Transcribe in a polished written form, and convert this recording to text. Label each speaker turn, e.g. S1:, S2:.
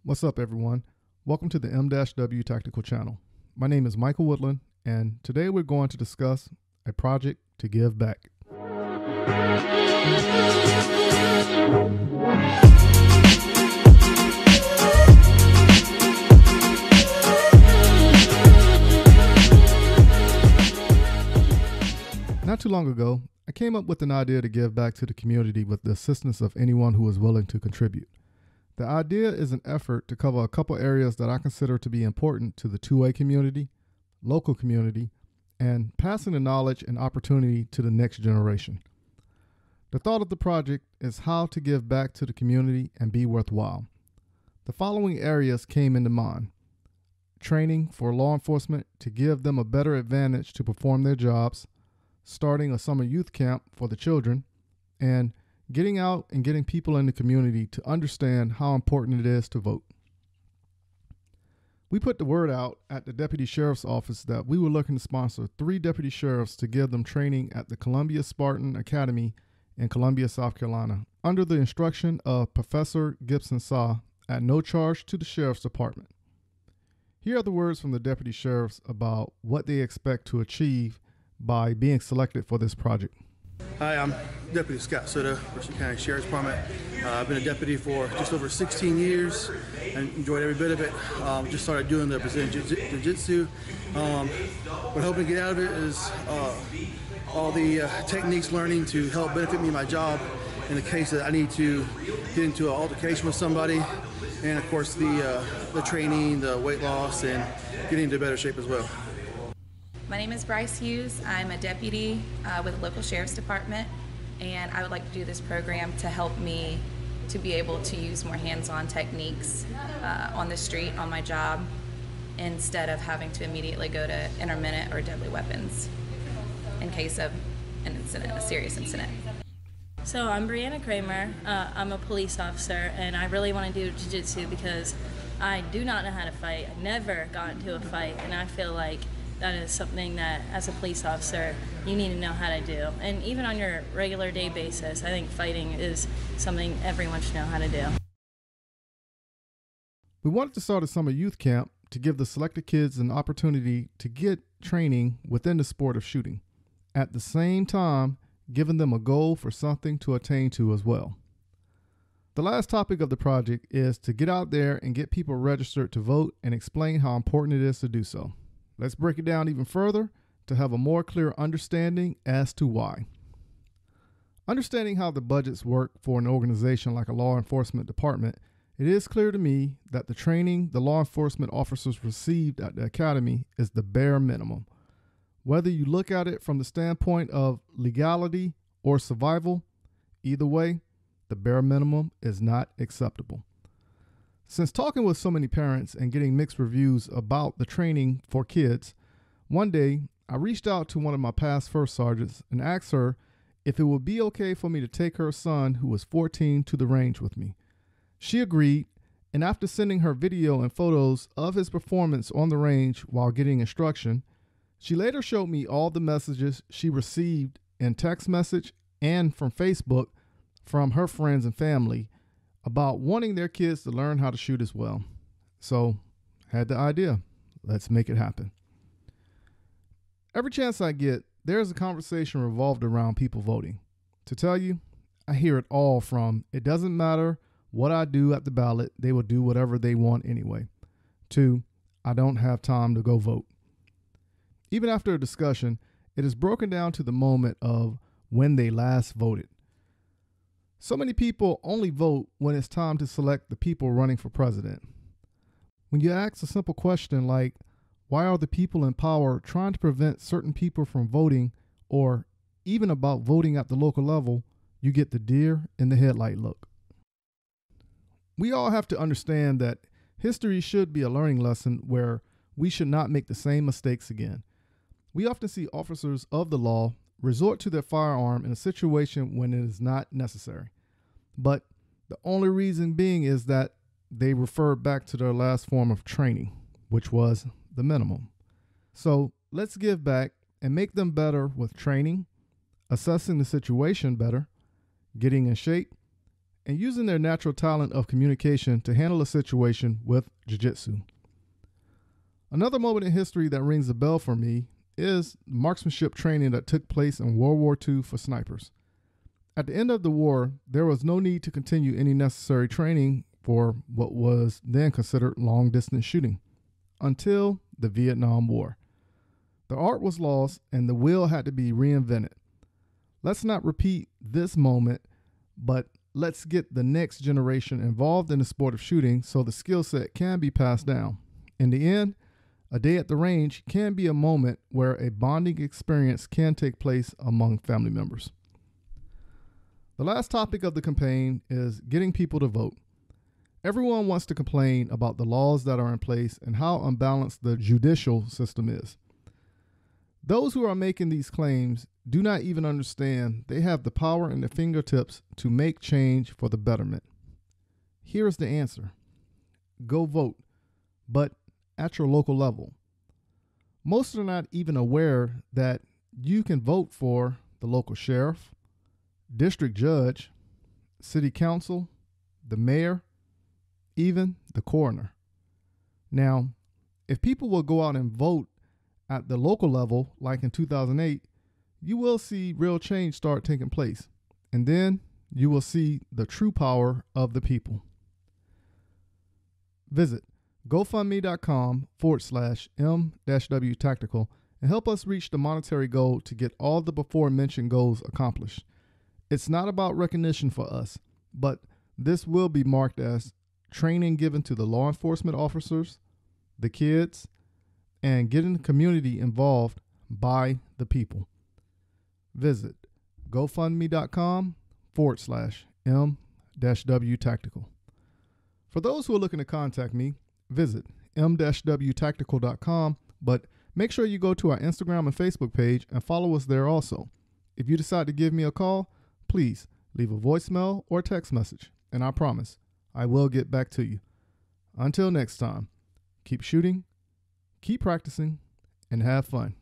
S1: What's up, everyone? Welcome to the 𝐤𝐤𝐤 Tactical channel. My name is Michael Woodland, and today we're going to discuss a project to give back. Not too long ago, I came up with an idea to give back to the community with the assistance of anyone who is willing to contribute. The idea is an effort to cover a couple areas that I consider to be important to the 2A community, local community, and passing the knowledge and opportunity to the next generation. The thought of the project is how to give back to the community and be worthwhile. The following areas came into mind: training for law enforcement to give them a better advantage to perform their jobs, starting a summer youth camp for the children, and getting out and getting people in the community to understand how important it is to vote. We put the word out at the Deputy Sheriff's Office that we were looking to sponsor 3 deputy sheriffs to give them training at the Columbia Spartan Academy in Columbia, South Carolina, under the instruction of Professor 𝐤𝐸𝐵 at no charge to the Sheriff's Department. Here are the words from the deputy sheriffs about what they expect to achieve by being selected for this project.
S2: Hi, I'm Deputy Scott Soda, Washington County Sheriff's Department. I've been a deputy for just over 16 years and enjoyed every bit of it. Just started doing the Brazilian Jiu-Jitsu. What I'm hoping to get out of it is all the techniques learning to help benefit me in my job in the case that I need to get into an altercation with somebody, and of course the training, the weight loss, and getting into better shape as well.
S3: My name is Bryce Hughes. I'm a deputy with the local sheriff's department, and I would like to do this program to help me to be able to use more hands-on techniques on the street, on my job, instead of having to immediately go to intermittent or deadly weapons in case of an incident, a serious incident.
S4: So I'm Brianna Kramer. I'm a police officer, and I really want to do jiu-jitsu because I do not know how to fight. I've never gotten into a fight, and I feel like that is something that, as a police officer, you need to know how to do. And even on your regular day basis, I think fighting is something everyone should know how to do.
S1: We wanted to start a summer youth camp to give the selected kids an opportunity to get training within the sport of shooting, at the same time giving them a goal for something to attain to as well. The last topic of the project is to get out there and get people registered to vote and explain how important it is to do so. Let's break it down even further to have a more clear understanding as to why. Understanding how the budgets work for an organization like a law enforcement department, it is clear to me that the training the law enforcement officers received at the academy is the bare minimum. Whether you look at it from the standpoint of legality or survival, either way, the bare minimum is not acceptable. Since talking with so many parents and getting mixed reviews about the training for kids, one day I reached out to one of my past first sergeants and asked her if it would be okay for me to take her son, who was 14, to the range with me. She agreed, and after sending her video and photos of his performance on the range while getting instruction, she later showed me all the messages she received in text message and from Facebook from her friends and family about wanting their kids to learn how to shoot as well. So, had the idea, let's make it happen. Every chance I get, there's a conversation revolved around people voting. To tell you, I hear it all from, it doesn't matter what I do at the ballot, they will do whatever they want anyway, to, I don't have time to go vote. Even after a discussion, it is broken down to the moment of when they last voted. So many people only vote when it's time to select the people running for president. When you ask a simple question like, why are the people in power trying to prevent certain people from voting, or even about voting at the local level, you get the deer in the headlight look. We all have to understand that history should be a learning lesson where we should not make the same mistakes again. We often see officers of the law resort to their firearm in a situation when it is not necessary. But the only reason being is that they refer back to their last form of training, which was the minimum. So let's give back and make them better with training, assessing the situation better, getting in shape, and using their natural talent of communication to handle a situation with jiu-jitsu. Another moment in history that rings a bell for me is marksmanship training that took place in World War II for snipers. At the end of the war, there was no need to continue any necessary training for what was then considered long-distance shooting until the Vietnam War. The art was lost and the wheel had to be reinvented. Let's not repeat this moment, but let's get the next generation involved in the sport of shooting so the skill set can be passed down. In the end, a day at the range can be a moment where a bonding experience can take place among family members. The last topic of the campaign is getting people to vote. Everyone wants to complain about the laws that are in place and how unbalanced the judicial system is. Those who are making these claims do not even understand they have the power in their fingertips to make change for the betterment. Here is the answer. Go vote, but at your local level. Most are not even aware that you can vote for the local sheriff, district judge, city council, the mayor, even the coroner. Now, if people will go out and vote at the local level, like in 2008, you will see real change start taking place. And then you will see the true power of the people. Visit GoFundMe.com/M-W Tactical and help us reach the monetary goal to get all the before mentioned goals accomplished. It's not about recognition for us, but this will be marked as training given to the law enforcement officers, the kids, and getting the community involved by the people. Visit GoFundMe.com/M-W Tactical. For those who are looking to contact me, visit m-wtactical.com, but make sure you go to our Instagram and Facebook page and follow us there also. If you decide to give me a call, please leave a voicemail or text message, and I promise I will get back to you. Until next time, keep shooting, keep practicing, and have fun.